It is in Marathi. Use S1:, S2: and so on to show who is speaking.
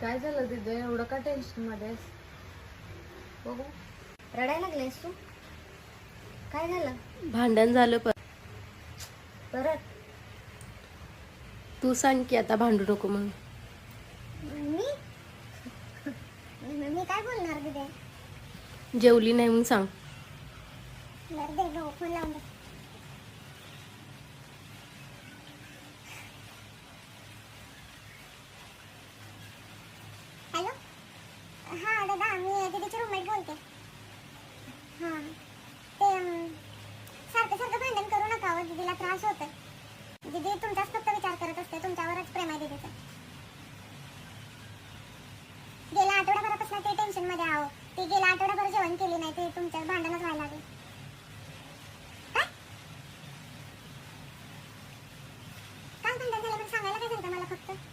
S1: काय झालं तिथे एवढं का टेन्शन मध्ये आहेस? बघू.
S2: रडायला लागलेस तू? काय झालं?
S3: भांडण झालं
S2: परत?
S3: तू सांग की आता भांडू नको म्हणून.
S2: मी मी काय बोलणार तिथे?
S3: जेवली नाही म्हणून सांग.
S2: बरं दे गं, फोन लावून दे. हॅलो, हां दादा, मी दीदीची रूममेट बोलते. हां, ते सारखं सारखं भांडण करू नका हो, दीदीला त्रास होतोय. दीदी तुमचाच फक्त विचार करत असते, तुमच्यावरच प्रेम आहे दीदीचं. गेल्या आठवड्याभरापासून ते टेन्शन मध्ये आहो. ती गेल्या आठवड्याभर जेवण केली नाही, ते तुमच्या भांडणच व्हायला लागले. काय काय भांडण झालं पण सांगायला काय झालं मला फक्त?